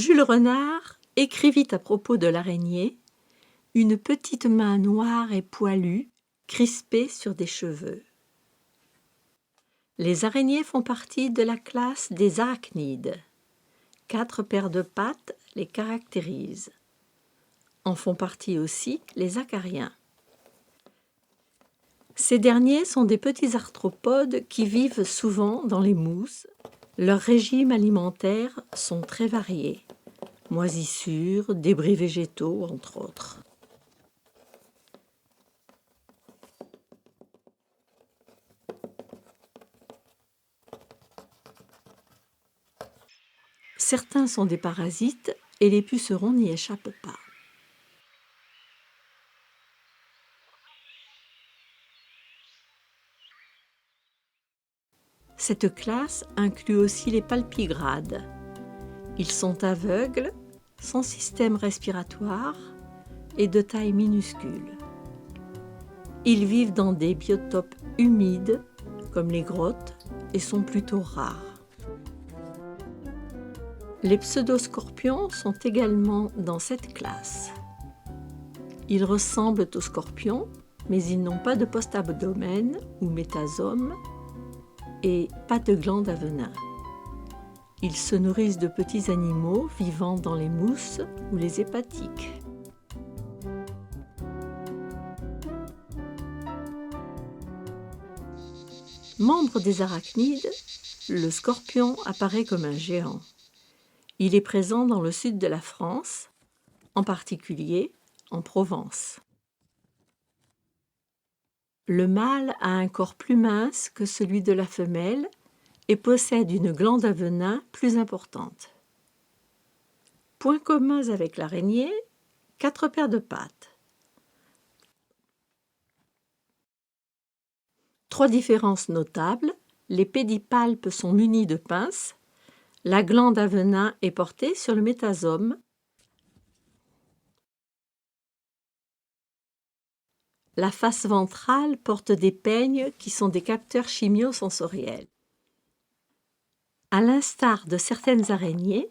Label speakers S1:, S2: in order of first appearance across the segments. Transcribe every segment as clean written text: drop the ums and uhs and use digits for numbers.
S1: Jules Renard écrivit à propos de l'araignée « Une petite main noire et poilue, crispée sur des cheveux ». Les araignées font partie de la classe des arachnides. 4 paires de pattes les caractérisent. En font partie aussi les acariens. Ces derniers sont des petits arthropodes qui vivent souvent dans les mousses. Leurs régimes alimentaires sont très variés. Moisissures, débris végétaux, entre autres. Certains sont des parasites et les pucerons n'y échappent pas. Cette classe inclut aussi les palpigrades. Ils sont aveugles, sans système respiratoire et de taille minuscule. Ils vivent dans des biotopes humides, comme les grottes, et sont plutôt rares. Les pseudoscorpions sont également dans cette classe. Ils ressemblent aux scorpions, mais ils n'ont pas de post-abdomen ou métasome et pas de glande à venin. Ils se nourrissent de petits animaux vivant dans les mousses ou les hépatiques. Membre des arachnides, le scorpion apparaît comme un géant. Il est présent dans le sud de la France, en particulier en Provence. Le mâle a un corps plus mince que celui de la femelle et possède une glande à venin plus importante. Points communs avec l'araignée, 4 paires de pattes. 3 différences notables, les pédipalpes sont munis de pinces, la glande à venin est portée sur le métasome. La face ventrale porte des peignes qui sont des capteurs chimiosensoriels. À l'instar de certaines araignées,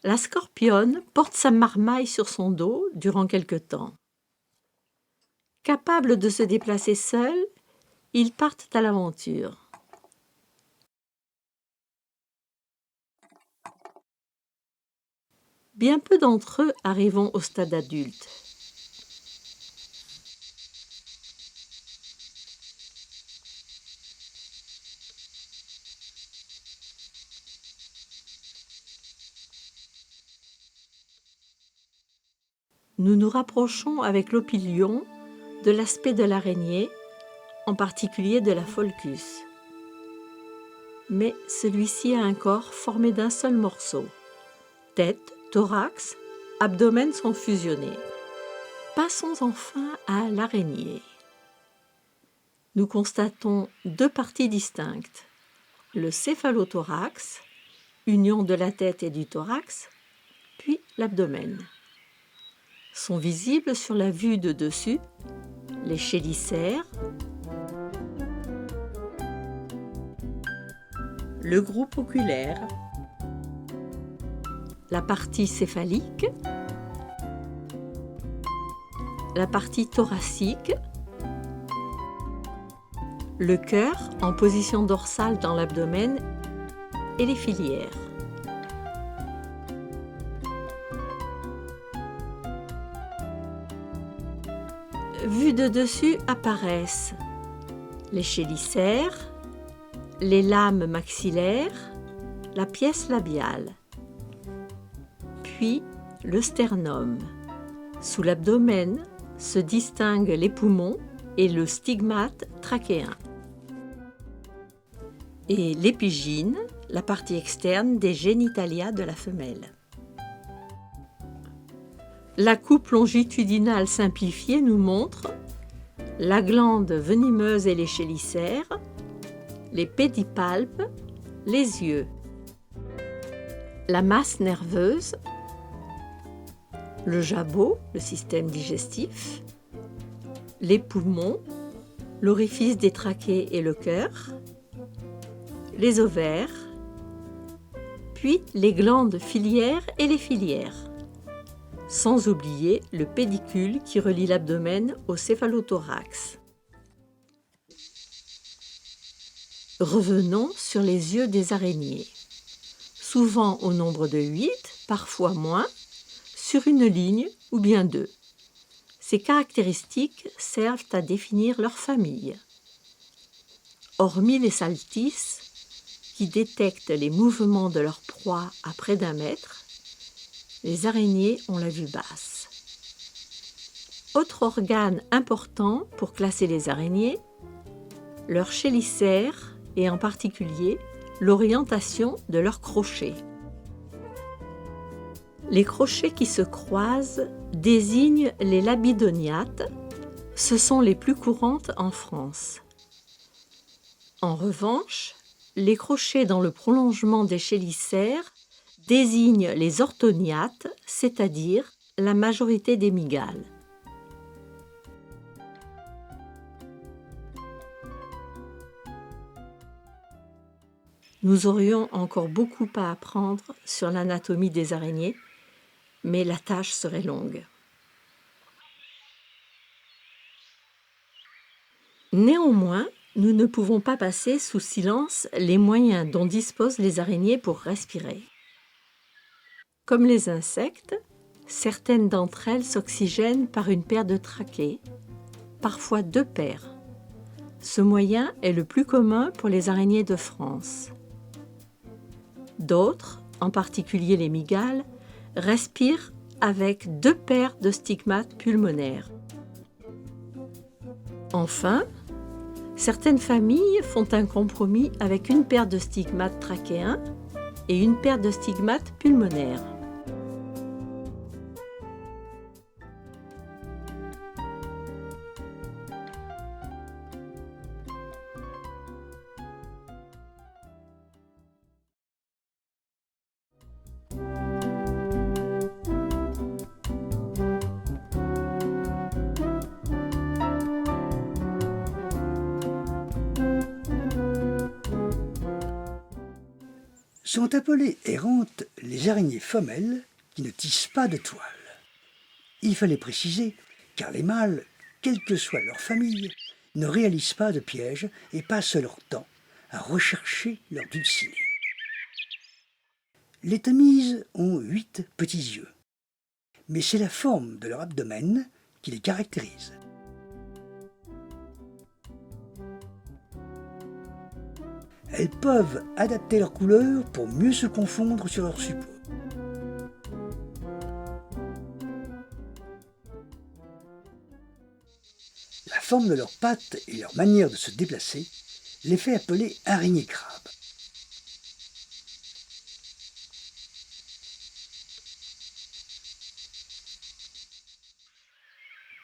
S1: la scorpionne porte sa marmaille sur son dos durant quelque temps. Capables de se déplacer seuls, ils partent à l'aventure. Bien peu d'entre eux arrivent au stade adulte. Nous nous rapprochons avec l'opilion de l'aspect de l'araignée, en particulier de la Pholcus. Mais celui-ci a un corps formé d'un seul morceau. Tête, thorax, abdomen sont fusionnés. Passons enfin à l'araignée. Nous constatons 2 parties distinctes. Le céphalothorax, union de la tête et du thorax, puis l'abdomen. Sont visibles sur la vue de dessus les chélicères, le groupe oculaire, la partie céphalique, la partie thoracique, le cœur en position dorsale dans l'abdomen et les filières. Vus de dessus apparaissent les chélicères, les lames maxillaires, la pièce labiale, puis le sternum. Sous l'abdomen se distinguent les poumons et le stigmate trachéen. Et l'épigyne, la partie externe des génitalia de la femelle. La coupe longitudinale simplifiée nous montre la glande venimeuse et les chélicères, les pédipalpes, les yeux, la masse nerveuse, le jabot, le système digestif, les poumons, l'orifice des trachées et le cœur, les ovaires, puis les glandes filiaires et les filiaires. Sans oublier le pédicule qui relie l'abdomen au céphalothorax. Revenons sur les yeux des araignées. Souvent au nombre de 8, parfois moins, sur une ligne ou bien 2. Ces caractéristiques servent à définir leur famille. Hormis les saltis, qui détectent les mouvements de leur proie à près d'1 mètre, les araignées ont la vue basse. Autre organe important pour classer les araignées, leur chélicère et en particulier l'orientation de leurs crochets. Les crochets qui se croisent désignent les labydoniates, ce sont les plus courantes en France. En revanche, les crochets dans le prolongement des chélicères désignent les orthoniates, c'est-à-dire la majorité des mygales. Nous aurions encore beaucoup à apprendre sur l'anatomie des araignées, mais la tâche serait longue. Néanmoins, nous ne pouvons pas passer sous silence les moyens dont disposent les araignées pour respirer. Comme les insectes, certaines d'entre elles s'oxygènent par une paire de trachées, parfois 2 paires. Ce moyen est le plus commun pour les araignées de France. D'autres, en particulier les mygales, respirent avec 2 paires de stigmates pulmonaires. Enfin, certaines familles font un compromis avec une paire de stigmates trachéens et une paire de stigmates pulmonaires.
S2: Sont appelées errantes les araignées femelles qui ne tissent pas de toile. Il fallait préciser, car les mâles, quelle que soit leur famille, ne réalisent pas de pièges et passent leur temps à rechercher leur dulcinée. Les tamises ont 8 petits yeux, mais c'est la forme de leur abdomen qui les caractérise. Elles peuvent adapter leur couleur pour mieux se confondre sur leur support. La forme de leurs pattes et leur manière de se déplacer les fait appeler araignées-crabes.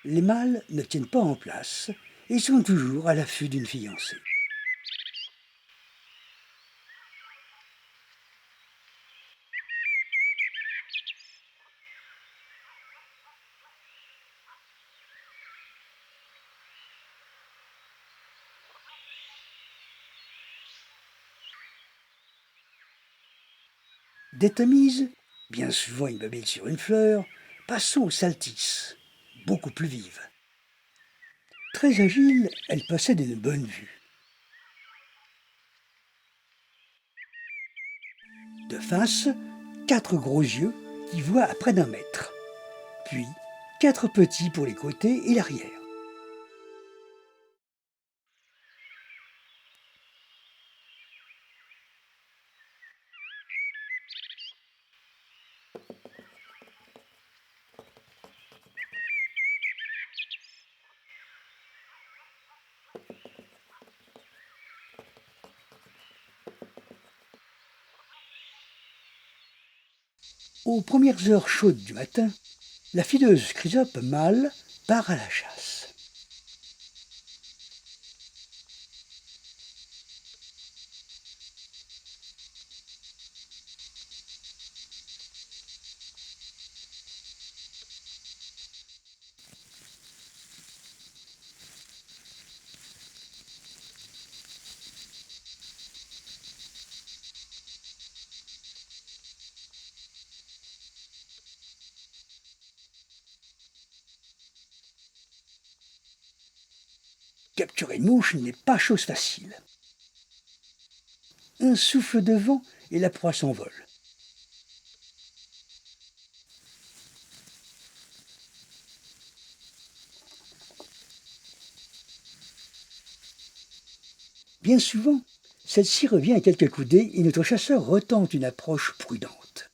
S2: Les mâles ne tiennent pas en place et sont toujours à l'affût d'une fiancée. Des tamises, bien souvent immobiles sur une fleur, passons aux saltis, beaucoup plus vives. Très agiles, elles possèdent une bonne vue. De face, 4 gros yeux qui voient à près d'1 mètre, puis 4 petits pour les côtés et l'arrière. Aux premières heures chaudes du matin, la fileuse chrysope mâle part à la chasse. Capturer une mouche n'est pas chose facile. Un souffle de vent et la proie s'envole. Bien souvent, celle-ci revient à quelques coudées et notre chasseur retente une approche prudente.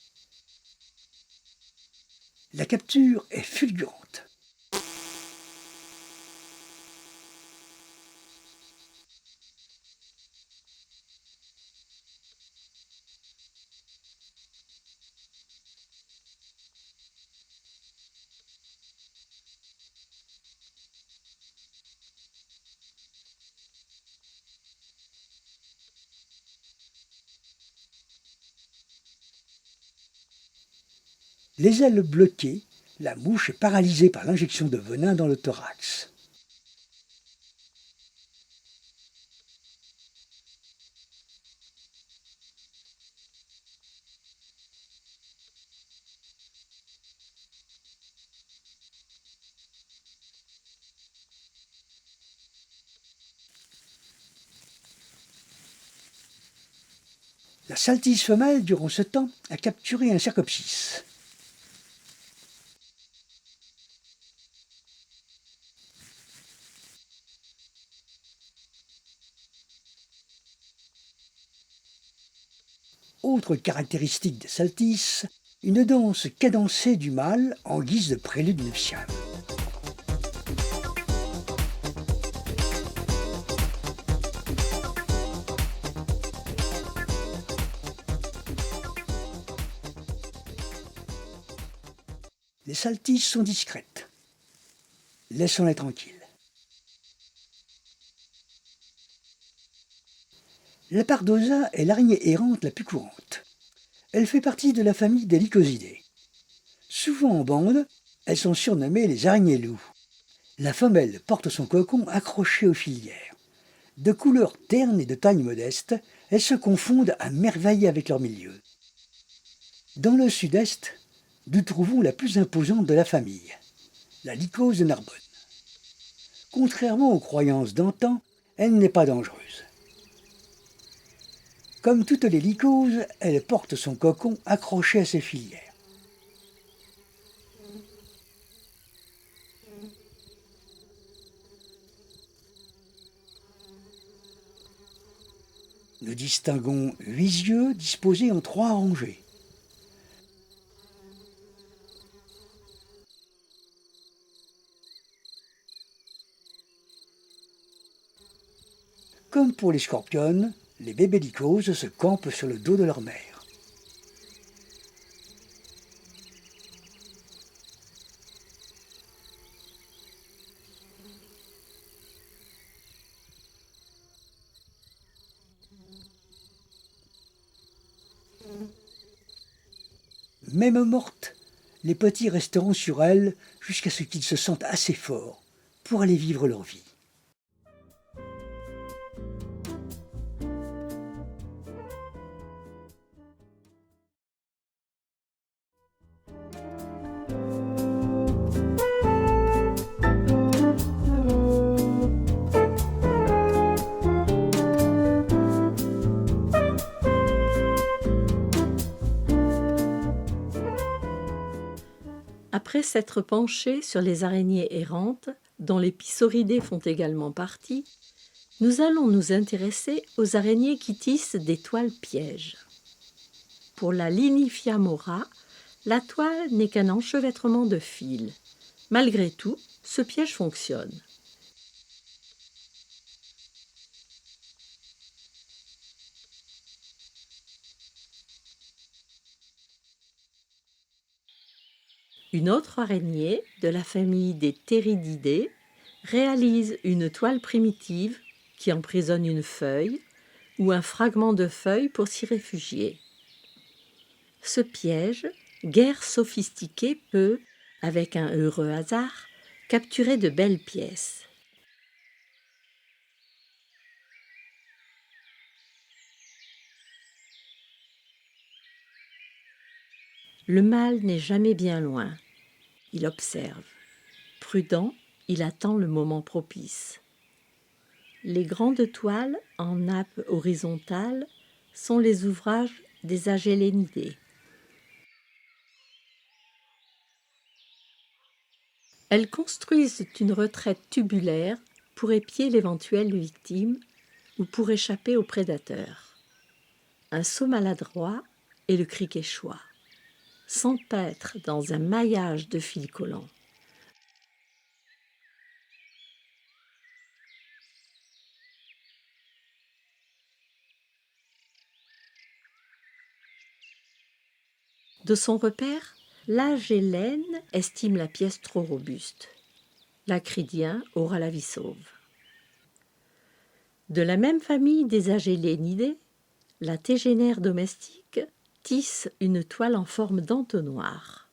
S2: La capture est fulgurante. Les ailes bloquées, la mouche est paralysée par l'injection de venin dans le thorax. La saltise femelle, durant ce temps, a capturé un cercopsis. Autre caractéristique des saltis, une danse cadencée du mâle en guise de prélude nuptial. Les saltis sont discrètes. Laissons-les tranquilles. La Pardosa est l'araignée errante la plus courante. Elle fait partie de la famille des Lycosidés. Souvent en bande, elles sont surnommées les araignées loups. La femelle porte son cocon accroché aux filières. De couleur terne et de taille modeste, elles se confondent à merveille avec leur milieu. Dans le sud-est, nous trouvons la plus imposante de la famille, la Lycose de Narbonne. Contrairement aux croyances d'antan, elle n'est pas dangereuse. Comme toutes les lycoses, elle porte son cocon accroché à ses filières. Nous distinguons 8 yeux disposés en 3 rangées. Comme pour les scorpionnes, les bébés lycoses se campent sur le dos de leur mère. Même mortes, les petits resteront sur elles jusqu'à ce qu'ils se sentent assez forts pour aller vivre leur vie.
S1: Après s'être penché sur les araignées errantes, dont les pisauridés font également partie, nous allons nous intéresser aux araignées qui tissent des toiles pièges. Pour la Linyphia mora, la toile n'est qu'un enchevêtrement de fils. Malgré tout, ce piège fonctionne. Une autre araignée, de la famille des Pterididés, réalise une toile primitive qui emprisonne une feuille ou un fragment de feuille pour s'y réfugier. Ce piège, guère sophistiqué, peut, avec un heureux hasard, capturer de belles pièces. Le mâle n'est jamais bien loin. Il observe. Prudent, il attend le moment propice. Les grandes toiles en nappe horizontale sont les ouvrages des Agélénidés. Elles construisent une retraite tubulaire pour épier l'éventuelle victime ou pour échapper aux prédateurs. Un saut maladroit et le cric échoua, s'empêtre dans un maillage de fils collants. De son repère, l'Agélène estime la pièce trop robuste. L'Acridien aura la vie sauve. De la même famille des Agélénidés, la tégénaire domestique tisse une toile en forme d'entonnoir.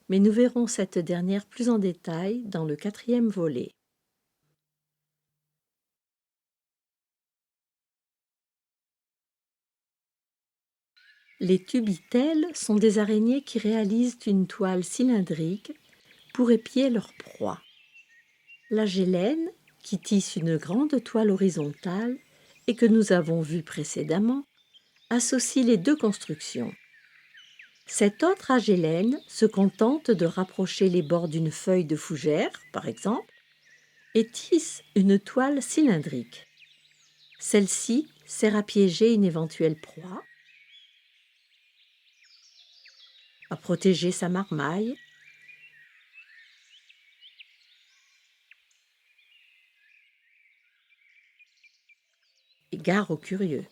S1: Mais nous verrons cette dernière plus en détail dans le 4e volet. Les tubitelles sont des araignées qui réalisent une toile cylindrique pour épier leur proie. L'Agélène, qui tisse une grande toile horizontale et que nous avons vue précédemment, associe les deux constructions. Cette autre Agélène se contente de rapprocher les bords d'une feuille de fougère, par exemple, et tisse une toile cylindrique. Celle-ci sert à piéger une éventuelle proie, à protéger sa marmaille, et gare aux curieux.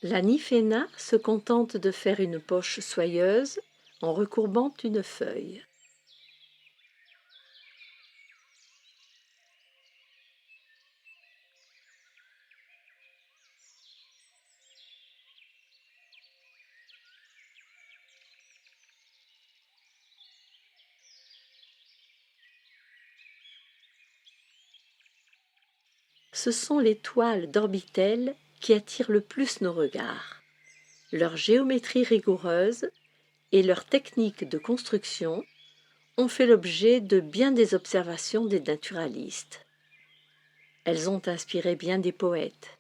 S1: La Nyphéna se contente de faire une poche soyeuse en recourbant une feuille. Ce sont les toiles d'orbitelles qui attirent le plus nos regards. Leur géométrie rigoureuse et leur technique de construction ont fait l'objet de bien des observations des naturalistes. Elles ont inspiré bien des poètes,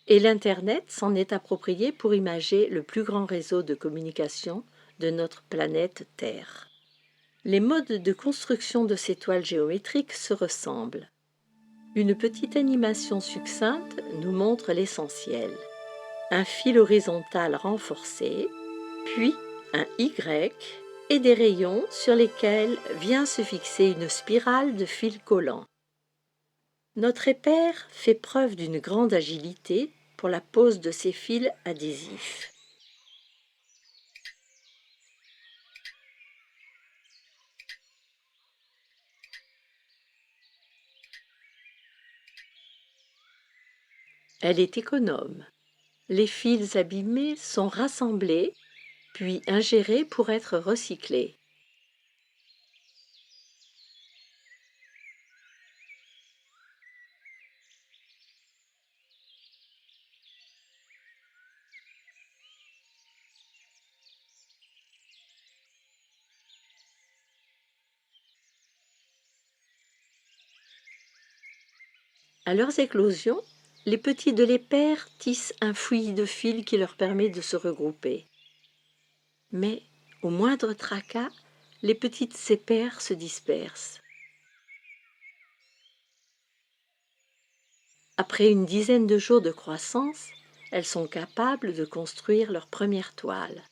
S1: et l'Internet s'en est approprié pour imager le plus grand réseau de communication de notre planète Terre. Les modes de construction de ces toiles géométriques se ressemblent. Une petite animation succincte nous montre l'essentiel. Un fil horizontal renforcé, puis un Y et des rayons sur lesquels vient se fixer une spirale de fils collants. Notre épère fait preuve d'une grande agilité pour la pose de ces fils adhésifs. Elle est économe. Les fils abîmés sont rassemblés, puis ingérés pour être recyclés. À leurs éclosions, les petits de l'épère tissent un fouillis de fils qui leur permet de se regrouper. Mais, au moindre tracas, les petites épères se dispersent. Après une dizaine de jours de croissance, elles sont capables de construire leur première toile.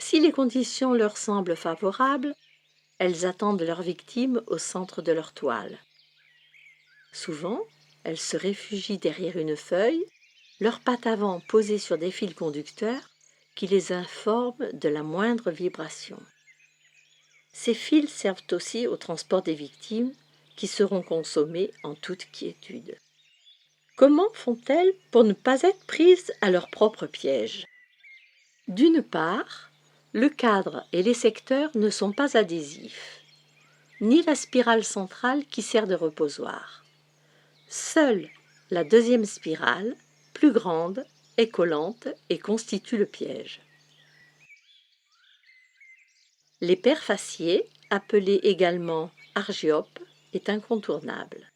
S1: Si les conditions leur semblent favorables, elles attendent leur victime au centre de leur toile. Souvent, elles se réfugient derrière une feuille, leurs pattes avant posées sur des fils conducteurs qui les informent de la moindre vibration. Ces fils servent aussi au transport des victimes qui seront consommées en toute quiétude. Comment font-elles pour ne pas être prises à leur propre piège? D'une part, le cadre et les secteurs ne sont pas adhésifs, ni la spirale centrale qui sert de reposoir. Seule la deuxième spirale, plus grande, est collante et constitue le piège. L'éperfacier, appelé également argiope, est incontournable.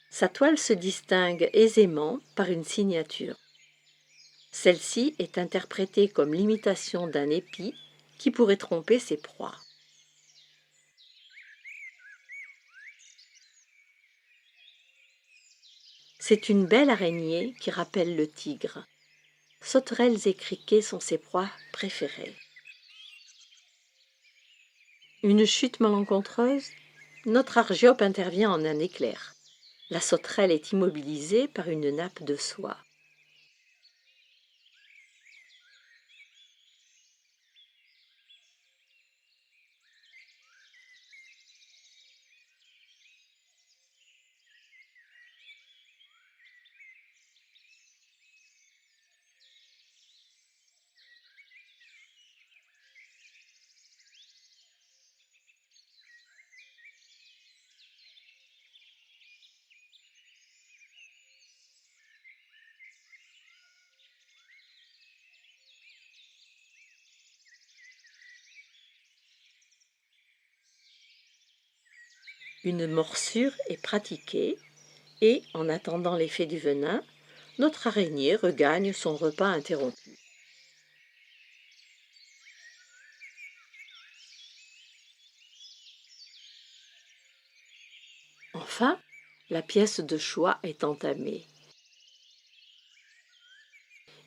S1: Sa toile se distingue aisément par une signature. Celle-ci est interprétée comme l'imitation d'un épi qui pourrait tromper ses proies. C'est une belle araignée qui rappelle le tigre. Sauterelles et criquets sont ses proies préférées. Une chute malencontreuse, notre argiope intervient en un éclair. La sauterelle est immobilisée par une nappe de soie. Une morsure est pratiquée et, en attendant l'effet du venin, notre araignée regagne son repas interrompu. Enfin, la pièce de choix est entamée.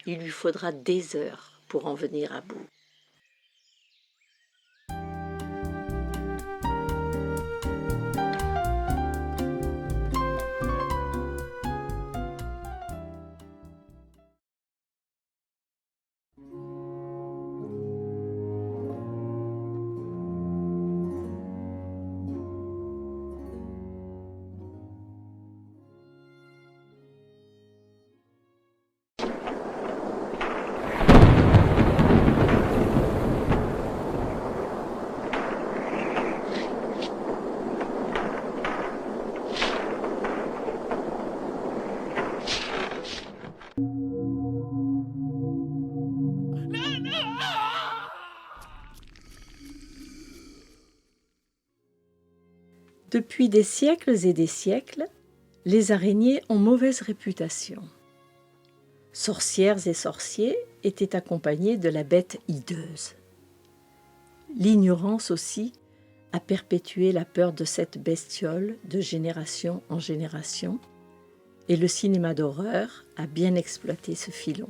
S1: Il lui faudra des heures pour en venir à bout. Depuis des siècles et des siècles, les araignées ont mauvaise réputation. Sorcières et sorciers étaient accompagnés de la bête hideuse. L'ignorance aussi a perpétué la peur de cette bestiole de génération en génération, et le cinéma d'horreur a bien exploité ce filon.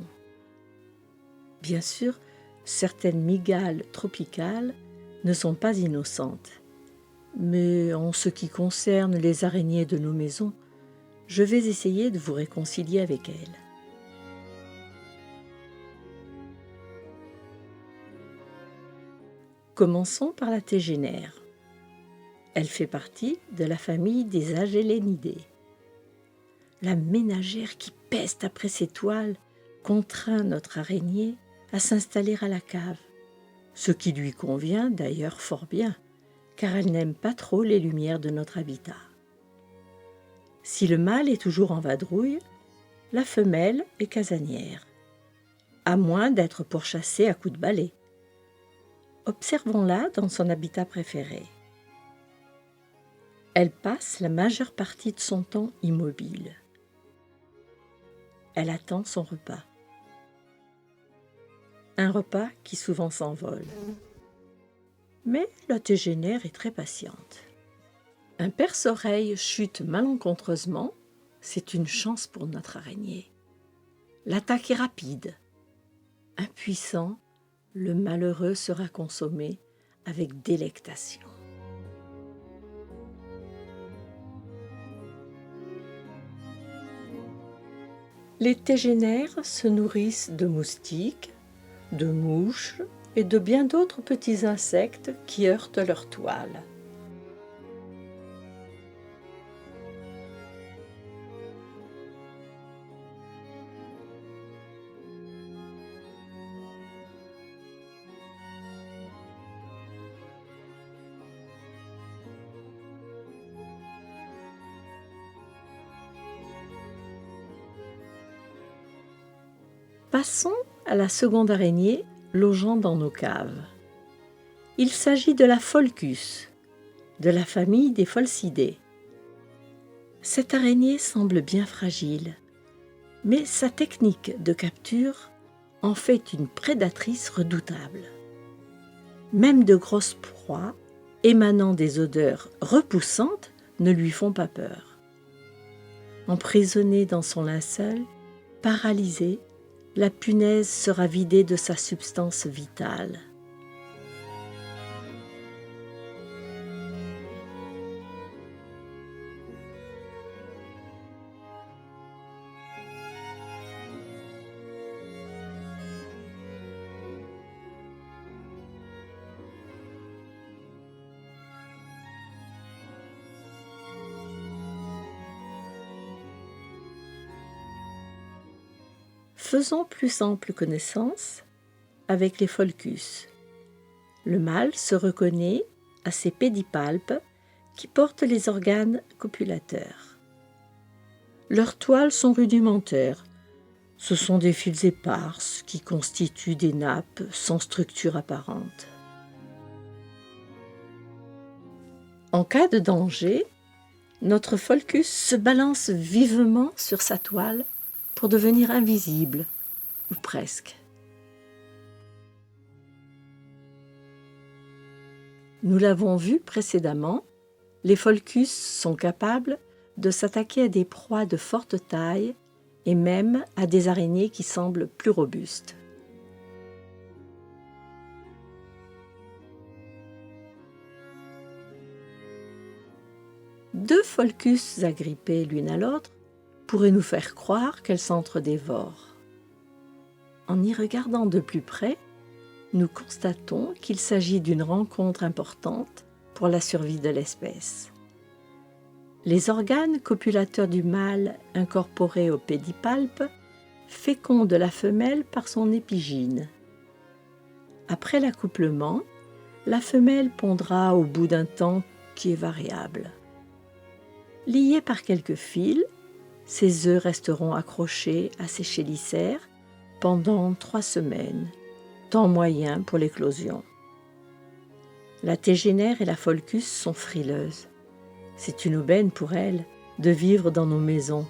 S1: Bien sûr, certaines mygales tropicales ne sont pas innocentes, mais en ce qui concerne les araignées de nos maisons, je vais essayer de vous réconcilier avec elles. Commençons par la tégénère. Elle fait partie de la famille des Agelénidées. La ménagère qui peste après ses toiles contraint notre araignée à s'installer à la cave, ce qui lui convient d'ailleurs fort bien, car elle n'aime pas trop les lumières de notre habitat. Si le mâle est toujours en vadrouille, la femelle est casanière, à moins d'être pourchassée à coups de balai. Observons-la dans son habitat préféré. Elle passe la majeure partie de son temps immobile. Elle attend son repas. Un repas qui souvent s'envole. Mais la tégénère est très patiente. Un perce-oreille chute malencontreusement, c'est une chance pour notre araignée. L'attaque est rapide. Impuissant, le malheureux sera consommé avec délectation. Les tégénères se nourrissent de moustiques, de mouches, et de bien d'autres petits insectes qui heurtent leur toile. Passons à la seconde araignée logeant dans nos caves. Il s'agit de la Pholcus, de la famille des Pholcidés. Cette araignée semble bien fragile, mais sa technique de capture en fait une prédatrice redoutable. Même de grosses proies, émanant des odeurs repoussantes, ne lui font pas peur. Emprisonnée dans son linceul, paralysée, la punaise sera vidée de sa substance vitale. Faisons plus ample connaissance avec les Pholcus. Le mâle se reconnaît à ses pédipalpes qui portent les organes copulateurs. Leurs toiles sont rudimentaires. Ce sont des fils éparses qui constituent des nappes sans structure apparente. En cas de danger, notre Pholcus se balance vivement sur sa toile pour devenir invisible, ou presque. Nous l'avons vu précédemment, les Pholcus sont capables de s'attaquer à des proies de forte taille et même à des araignées qui semblent plus robustes. Deux Pholcus agrippées l'une à l'autre pourrait nous faire croire qu'elles s'entre-dévorent. En y regardant de plus près, nous constatons qu'il s'agit d'une rencontre importante pour la survie de l'espèce. Les organes copulateurs du mâle incorporés au pédipalpe fécondent la femelle par son épigyne. Après l'accouplement, la femelle pondra au bout d'un temps qui est variable. Liée par quelques fils, ses œufs resteront accrochés à ses chélicères pendant 3 semaines, temps moyen pour l'éclosion. La tégénaire et la Pholcus sont frileuses. C'est une aubaine pour elles de vivre dans nos maisons,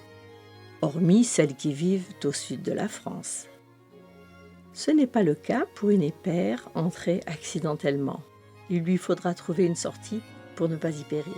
S1: hormis celles qui vivent au sud de la France. Ce n'est pas le cas pour une épère entrée accidentellement. Il lui faudra trouver une sortie pour ne pas y périr.